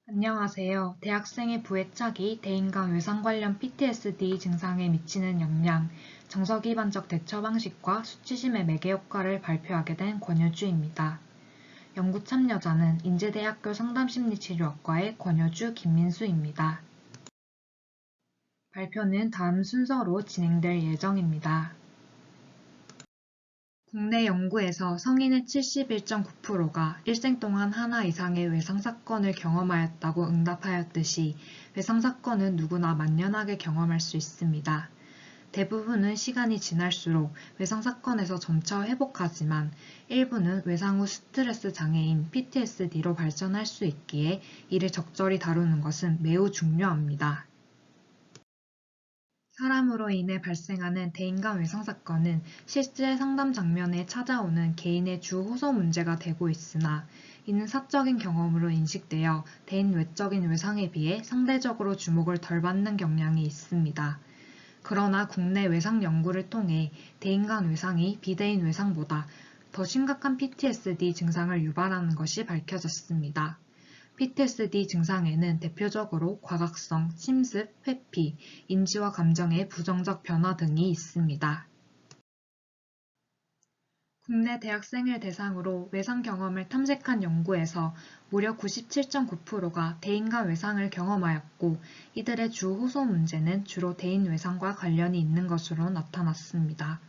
안녕하세요. 대학생의 부애착이 대인 간 외상 관련 PTSD 증상에 미치는 영향, 정서 기반적 대처 방식과 수치심의 매개 효과를 발표하게 된 권효주입니다. 연구 참여자는 인제대학교 상담심리치료학과의 권효주, 김민수입니다. 발표는 다음 순서로 진행될 예정입니다. 국내 연구에서 성인의 71.9%가 일생 동안 하나 이상의 외상사건을 경험하였다고 응답하였듯이 외상사건은 누구나 만연하게 경험할 수 있습니다. 대부분은 시간이 지날수록 외상사건에서 점차 회복하지만 일부는 외상 후 스트레스 장애인 PTSD로 발전할 수 있기에 이를 적절히 다루는 것은 매우 중요합니다. 사람으로 인해 발생하는 대인간 외상 사건은 실제 상담 장면에 찾아오는 개인의 주 호소 문제가 되고 있으나 이는 사적인 경험으로 인식되어 대인 외적인 외상에 비해 상대적으로 주목을 덜 받는 경향이 있습니다. 그러나 국내 외상 연구를 통해 대인 간 외상이 비대인 외상보다 더 심각한 PTSD 증상을 유발하는 것이 밝혀졌습니다. PTSD 증상에는 대표적으로 과각성, 심습, 회피, 인지와 감정의 부정적 변화 등이 있습니다. 국내 대학생을 대상으로 외상 경험을 탐색한 연구에서 무려 97.9%가 대인 간 외상을 경험하였고 이들의 주 호소 문제는 주로 대인 외상과 관련이 있는 것으로 나타났습니다.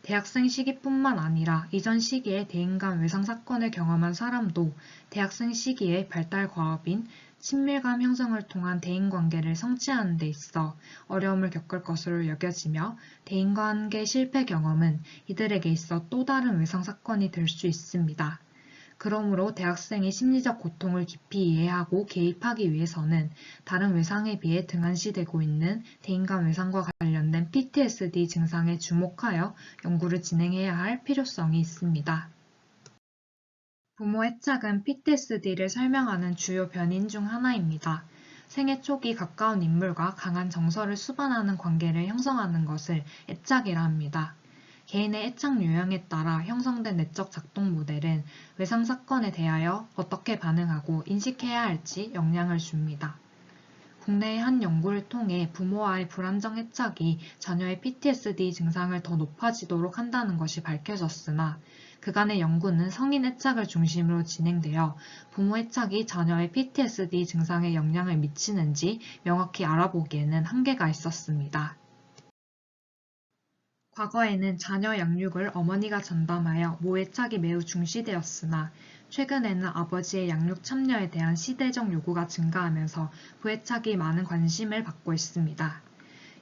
대학생 시기뿐만 아니라 이전 시기에 대인 간 외상 사건을 경험한 사람도 대학생 시기의 발달 과업인 친밀감 형성을 통한 대인관계를 성취하는 데 있어 어려움을 겪을 것으로 여겨지며 대인관계 실패 경험은 이들에게 있어 또 다른 외상 사건이 될 수 있습니다. 그러므로 대학생이 심리적 고통을 깊이 이해하고 개입하기 위해서는 다른 외상에 비해 등한시되고 있는 대인간 외상과 관련된 PTSD 증상에 주목하여 연구를 진행해야 할 필요성이 있습니다. 부모 애착은 PTSD를 설명하는 주요 변인 중 하나입니다. 생애 초기 가까운 인물과 강한 정서를 수반하는 관계를 형성하는 것을 애착이라 합니다. 개인의 애착 유형에 따라 형성된 내적 작동 모델은 외상 사건에 대하여 어떻게 반응하고 인식해야 할지 영향을 줍니다. 국내의 한 연구를 통해 부모와의 불안정 애착이 자녀의 PTSD 증상을 더 높아지도록 한다는 것이 밝혀졌으나 그간의 연구는 성인 애착을 중심으로 진행되어 부모 애착이 자녀의 PTSD 증상에 영향을 미치는지 명확히 알아보기에는 한계가 있었습니다. 과거에는 자녀 양육을 어머니가 전담하여 모애착이 매우 중시되었으나 최근에는 아버지의 양육 참여에 대한 시대적 요구가 증가하면서 부애착이 많은 관심을 받고 있습니다.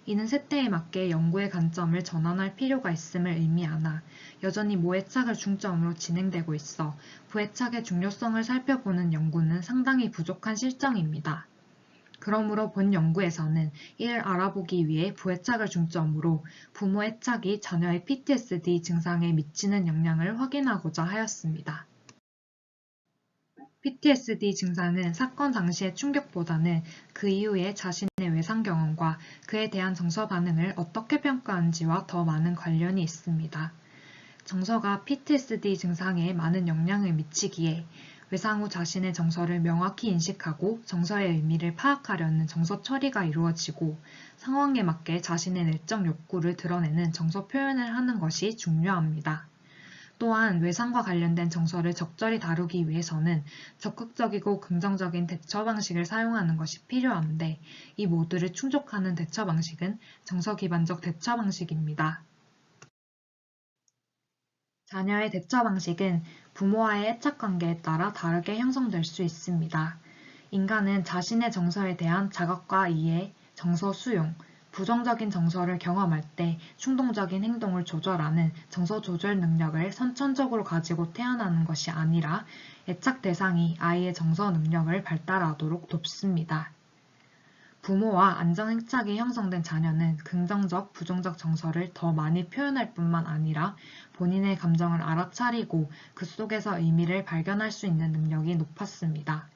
이는 세대에 맞게 연구의 관점을 전환할 필요가 있음을 의미하나 여전히 모애착을 중점으로 진행되고 있어 부애착의 중요성을 살펴보는 연구는 상당히 부족한 실정입니다. 그러므로 본 연구에서는 이를 알아보기 위해 부애착을 중점으로 부모 애착이 자녀의 PTSD 증상에 미치는 영향을 확인하고자 하였습니다. PTSD 증상은 사건 당시의 충격보다는 그 이후의 자신의 외상 경험과 그에 대한 정서 반응을 어떻게 평가하는지와 더 많은 관련이 있습니다. 정서가 PTSD 증상에 많은 영향을 미치기에 외상 후 자신의 정서를 명확히 인식하고 정서의 의미를 파악하려는 정서 처리가 이루어지고 상황에 맞게 자신의 내적 욕구를 드러내는 정서 표현을 하는 것이 중요합니다. 또한 외상과 관련된 정서를 적절히 다루기 위해서는 적극적이고 긍정적인 대처 방식을 사용하는 것이 필요한데 이 모두를 충족하는 대처 방식은 정서 기반적 대처 방식입니다. 자녀의 대처 방식은 부모와의 애착 관계에 따라 다르게 형성될 수 있습니다. 인간은 자신의 정서에 대한 자각과 이해, 정서 수용, 부정적인 정서를 경험할 때 충동적인 행동을 조절하는 정서 조절 능력을 선천적으로 가지고 태어나는 것이 아니라 애착 대상이 아이의 정서 능력을 발달하도록 돕습니다. 부모와 안정애착이 형성된 자녀는 긍정적, 부정적 정서를 더 많이 표현할 뿐만 아니라 본인의 감정을 알아차리고 그 속에서 의미를 발견할 수 있는 능력이 높았습니다.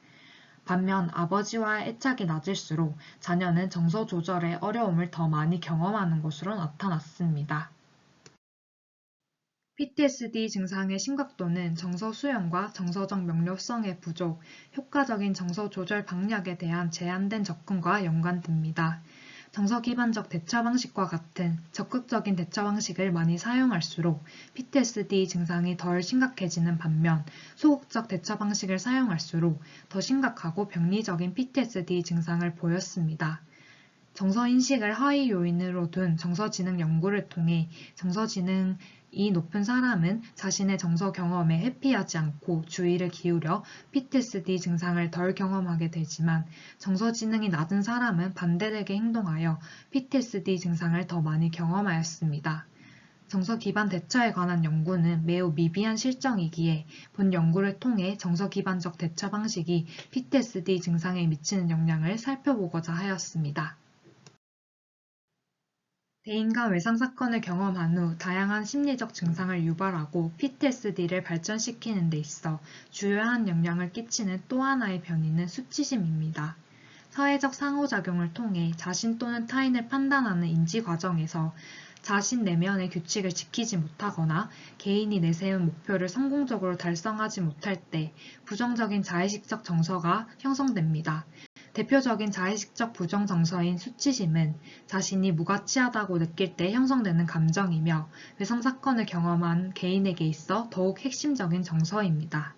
반면 아버지와의 애착이 낮을수록 자녀는 정서 조절의 어려움을 더 많이 경험하는 것으로 나타났습니다. PTSD 증상의 심각도는 정서 수용과 정서적 명료성의 부족, 효과적인 정서 조절 방향에 대한 제한된 접근과 연관됩니다. 정서 기반적 대처 방식과 같은 적극적인 대처 방식을 많이 사용할수록 PTSD 증상이 덜 심각해지는 반면 소극적 대처 방식을 사용할수록 더 심각하고 병리적인 PTSD 증상을 보였습니다. 정서인식을 하위 요인으로 둔 정서지능 연구를 통해 정서지능이 높은 사람은 자신의 정서 경험에 회피하지 않고 주의를 기울여 PTSD 증상을 덜 경험하게 되지만 정서지능이 낮은 사람은 반대되게 행동하여 PTSD 증상을 더 많이 경험하였습니다. 정서 기반 대처에 관한 연구는 매우 미비한 실정이기에 본 연구를 통해 정서 기반적 대처 방식이 PTSD 증상에 미치는 영향을 살펴보고자 하였습니다. 대인간 외상 사건을 경험한 후 다양한 심리적 증상을 유발하고 PTSD를 발전시키는 데 있어 주요한 영향을 끼치는 또 하나의 변이는 수치심입니다. 사회적 상호작용을 통해 자신 또는 타인을 판단하는 인지 과정에서 자신 내면의 규칙을 지키지 못하거나 개인이 내세운 목표를 성공적으로 달성하지 못할 때 부정적인 자의식적 정서가 형성됩니다. 대표적인 자의식적 부정 정서인 수치심은 자신이 무가치하다고 느낄 때 형성되는 감정이며 외상 사건을 경험한 개인에게 있어 더욱 핵심적인 정서입니다.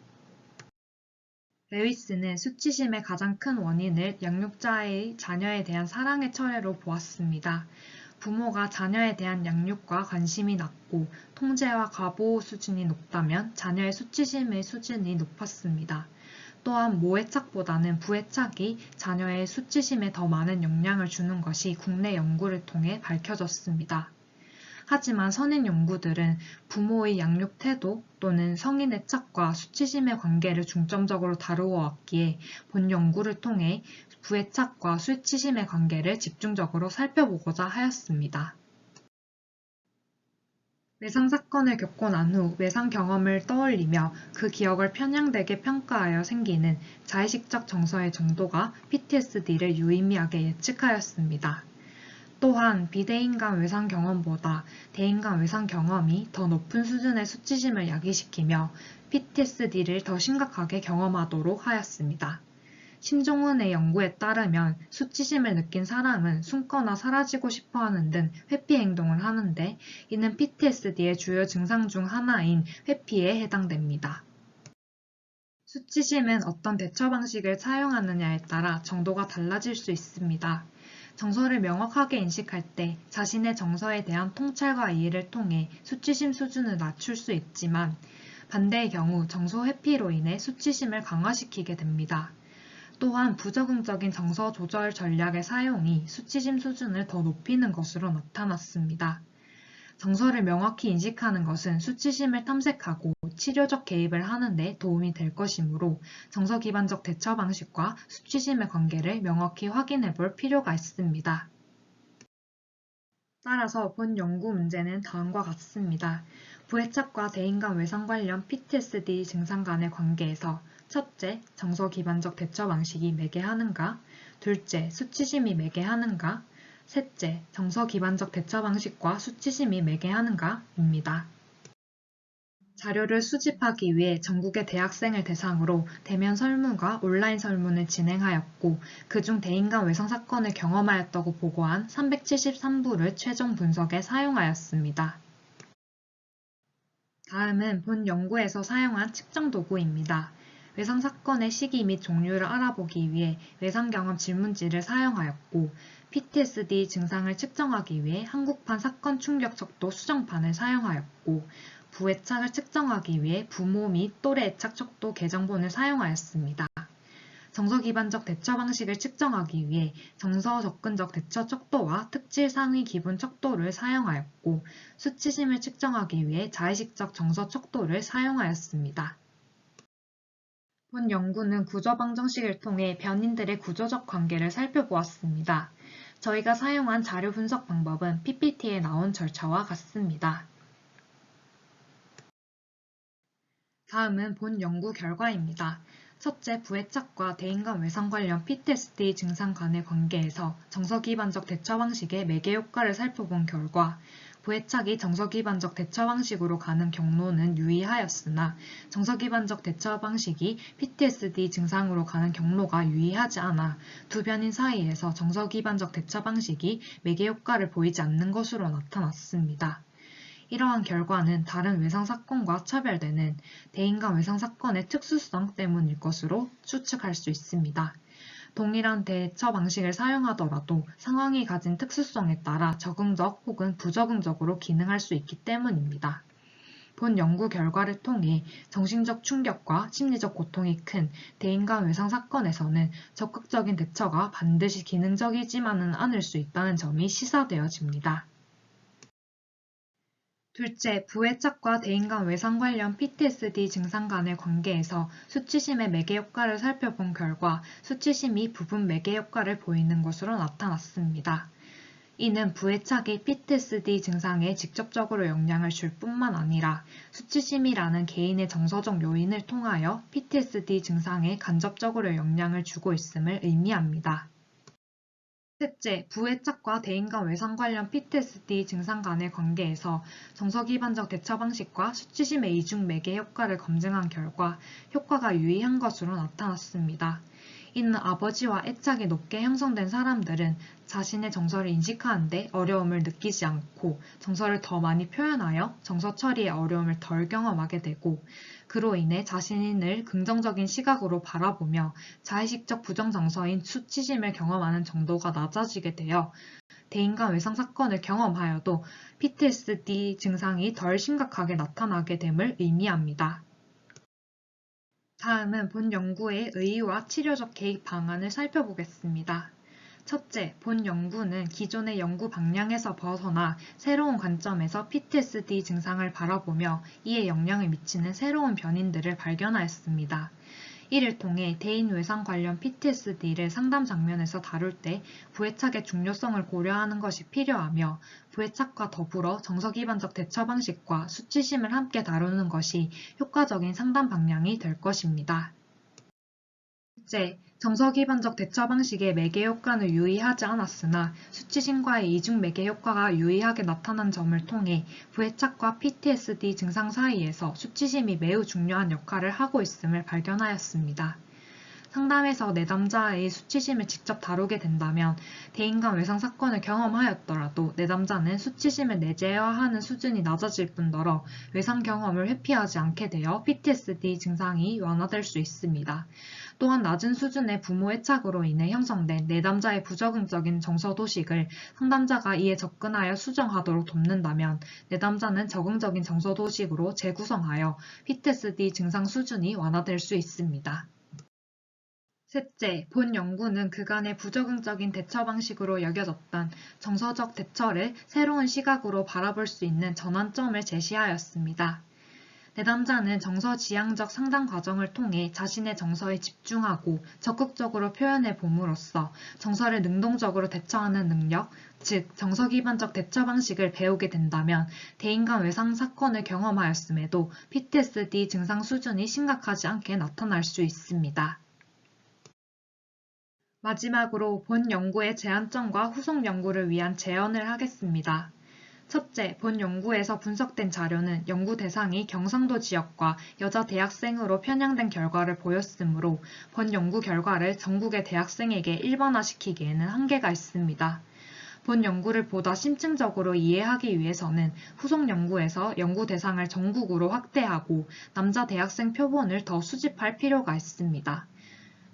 레위스는 수치심의 가장 큰 원인을 양육자의 자녀에 대한 사랑의 철회로 보았습니다. 부모가 자녀에 대한 양육과 관심이 낮고 통제와 과보호 수준이 높다면 자녀의 수치심의 수준이 높았습니다. 또한 모애착보다는 부애착이 자녀의 수치심에 더 많은 영향을 주는 것이 국내 연구를 통해 밝혀졌습니다. 하지만 선행 연구들은 부모의 양육 태도 또는 성인의 착과 수치심의 관계를 중점적으로 다루어 왔기에 본 연구를 통해 부애착과 수치심의 관계를 집중적으로 살펴보고자 하였습니다. 외상 사건을 겪고 난 후 외상 경험을 떠올리며 그 기억을 편향되게 평가하여 생기는 자의식적 정서의 정도가 PTSD를 유의미하게 예측하였습니다. 또한 비대인간 외상 경험보다 대인간 외상 경험이 더 높은 수준의 수치심을 야기시키며 PTSD를 더 심각하게 경험하도록 하였습니다. 신종훈의 연구에 따르면 수치심을 느낀 사람은 숨거나 사라지고 싶어하는 등 회피 행동을 하는데 이는 PTSD의 주요 증상 중 하나인 회피에 해당됩니다. 수치심은 어떤 대처 방식을 사용하느냐에 따라 정도가 달라질 수 있습니다. 정서를 명확하게 인식할 때 자신의 정서에 대한 통찰과 이해를 통해 수치심 수준을 낮출 수 있지만 반대의 경우 정서 회피로 인해 수치심을 강화시키게 됩니다. 또한 부적응적인 정서 조절 전략의 사용이 수치심 수준을 더 높이는 것으로 나타났습니다. 정서를 명확히 인식하는 것은 수치심을 탐색하고 치료적 개입을 하는 데 도움이 될 것이므로 정서 기반적 대처 방식과 수치심의 관계를 명확히 확인해 볼 필요가 있습니다. 따라서 본 연구 문제는 다음과 같습니다. 부애착과 대인간 외상 관련 PTSD 증상 간의 관계에서 첫째, 정서 기반적 대처 방식이 매개하는가? 둘째, 수치심이 매개하는가? 셋째, 정서 기반적 대처 방식과 수치심이 매개하는가? 입니다. 자료를 수집하기 위해 전국의 대학생을 대상으로 대면 설문과 온라인 설문을 진행하였고 그중 대인간 외상 사건을 경험하였다고 보고한 373부를 최종 분석에 사용하였습니다. 다음은 본 연구에서 사용한 측정 도구입니다. 외상 사건의 시기 및 종류를 알아보기 위해 외상 경험 질문지를 사용하였고 PTSD 증상을 측정하기 위해 한국판 사건 충격 척도 수정판을 사용하였고 부애착을 측정하기 위해 부모 및 또래 애착 척도 계정본을 사용하였습니다. 정서 기반적 대처 방식을 측정하기 위해 정서 접근적 대처 척도와 특질 상위 기본 척도를 사용하였고 수치심을 측정하기 위해 자의식적 정서 척도를 사용하였습니다. 본 연구는 구조 방정식을 통해 변인들의 구조적 관계를 살펴보았습니다. 저희가 사용한 자료 분석 방법은 PPT에 나온 절차와 같습니다. 다음은 본 연구 결과입니다. 첫째, 부애착과 대인간 외상 관련 PTSD 증상 간의 관계에서 정서 기반적 대처 방식의 매개 효과를 살펴본 결과 부해착이 정서기반적 대처 방식으로 가는 경로는 유의하였으나 정서기반적 대처 방식이 PTSD 증상으로 가는 경로가 유의하지 않아 두 변인 사이에서 정서기반적 대처 방식이 매개 효과를 보이지 않는 것으로 나타났습니다. 이러한 결과는 다른 외상사건과 차별되는 대인간 외상사건의 특수성 때문일 것으로 추측할 수 있습니다. 동일한 대처 방식을 사용하더라도 상황이 가진 특수성에 따라 적응적 혹은 부적응적으로 기능할 수 있기 때문입니다. 본 연구 결과를 통해 정신적 충격과 심리적 고통이 큰 대인간 외상 사건에서는 적극적인 대처가 반드시 기능적이지만은 않을 수 있다는 점이 시사되어집니다. 둘째, 부해착과 대인간 외상 관련 PTSD 증상 간의 관계에서 수치심의 매개 효과를 살펴본 결과 수치심이 부분 매개 효과를 보이는 것으로 나타났습니다. 이는 부해착이 PTSD 증상에 직접적으로 영향을 줄 뿐만 아니라 수치심이라는 개인의 정서적 요인을 통하여 PTSD 증상에 간접적으로 영향을 주고 있음을 의미합니다. 셋째, 부해착과 대인간 외상 관련 PTSD 증상 간의 관계에서 정서기반적 대처 방식과 수치심의 이중 매개 효과를 검증한 결과 효과가 유의한 것으로 나타났습니다. 이는 아버지와 애착이 높게 형성된 사람들은 자신의 정서를 인식하는 데 어려움을 느끼지 않고 정서를 더 많이 표현하여 정서 처리의 어려움을 덜 경험하게 되고 그로 인해 자신을 긍정적인 시각으로 바라보며 자의식적 부정정서인 수치심을 경험하는 정도가 낮아지게 되어 대인간 외상 사건을 경험하여도 PTSD 증상이 덜 심각하게 나타나게 됨을 의미합니다. 다음은 본 연구의 의의와 치료적 개입 방안을 살펴보겠습니다. 첫째, 본 연구는 기존의 연구 방향에서 벗어나 새로운 관점에서 PTSD 증상을 바라보며 이에 영향을 미치는 새로운 변인들을 발견하였습니다. 이를 통해 대인 외상 관련 PTSD를 상담 장면에서 다룰 때 부해착의 중요성을 고려하는 것이 필요하며 부해착과 더불어 정서기반적 대처 방식과 수치심을 함께 다루는 것이 효과적인 상담 방향이 될 것입니다. 둘째, 정서기반적 대처 방식의 매개 효과는 유의하지 않았으나 수치심과의 이중 매개 효과가 유의하게 나타난 점을 통해 부해착과 PTSD 증상 사이에서 수치심이 매우 중요한 역할을 하고 있음을 발견하였습니다. 상담에서 내담자의 수치심을 직접 다루게 된다면 대인간 외상 사건을 경험하였더라도 내담자는 수치심을 내재화하는 수준이 낮아질 뿐더러 외상 경험을 회피하지 않게 되어 PTSD 증상이 완화될 수 있습니다. 또한 낮은 수준의 부모 애착으로 인해 형성된 내담자의 부적응적인 정서도식을 상담자가 이에 접근하여 수정하도록 돕는다면 내담자는 적응적인 정서도식으로 재구성하여 PTSD 증상 수준이 완화될 수 있습니다. 셋째, 본 연구는 그간의 부적응적인 대처 방식으로 여겨졌던 정서적 대처를 새로운 시각으로 바라볼 수 있는 전환점을 제시하였습니다. 내담자는 정서지향적 상담 과정을 통해 자신의 정서에 집중하고 적극적으로 표현해 봄으로써 정서를 능동적으로 대처하는 능력, 즉 정서기반적 대처 방식을 배우게 된다면 대인간 외상 사건을 경험하였음에도 PTSD 증상 수준이 심각하지 않게 나타날 수 있습니다. 마지막으로 본 연구의 제안점과 후속 연구를 위한 제언을 하겠습니다. 첫째, 본 연구에서 분석된 자료는 연구 대상이 경상도 지역과 여자 대학생으로 편향된 결과를 보였으므로 본 연구 결과를 전국의 대학생에게 일반화시키기에는 한계가 있습니다. 본 연구를 보다 심층적으로 이해하기 위해서는 후속 연구에서 연구 대상을 전국으로 확대하고 남자 대학생 표본을 더 수집할 필요가 있습니다.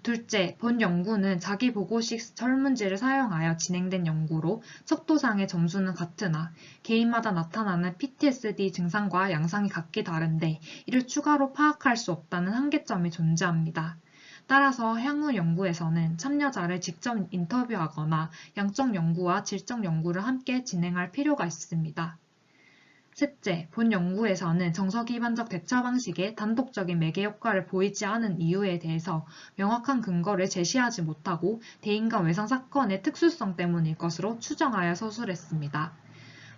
둘째, 본 연구는 자기보고식 설문지를 사용하여 진행된 연구로 척도상의 점수는 같으나 개인마다 나타나는 PTSD 증상과 양상이 각기 다른데 이를 추가로 파악할 수 없다는 한계점이 존재합니다. 따라서 향후 연구에서는 참여자를 직접 인터뷰하거나 양적 연구와 질적 연구를 함께 진행할 필요가 있습니다. 셋째, 본 연구에서는 정서기반적 대처 방식에 단독적인 매개 효과를 보이지 않은 이유에 대해서 명확한 근거를 제시하지 못하고 대인간 외상 사건의 특수성 때문일 것으로 추정하여 서술했습니다.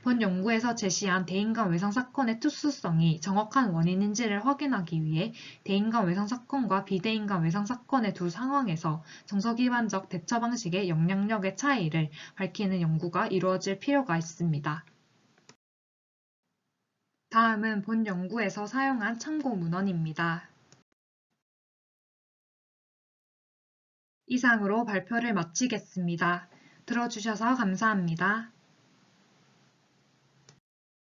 본 연구에서 제시한 대인간 외상 사건의 특수성이 정확한 원인인지를 확인하기 위해 대인간 외상 사건과 비대인간 외상 사건의 두 상황에서 정서기반적 대처 방식의 영향력의 차이를 밝히는 연구가 이루어질 필요가 있습니다. 다음은 본 연구에서 사용한 참고 문헌입니다. 이상으로 발표를 마치겠습니다. 들어주셔서 감사합니다.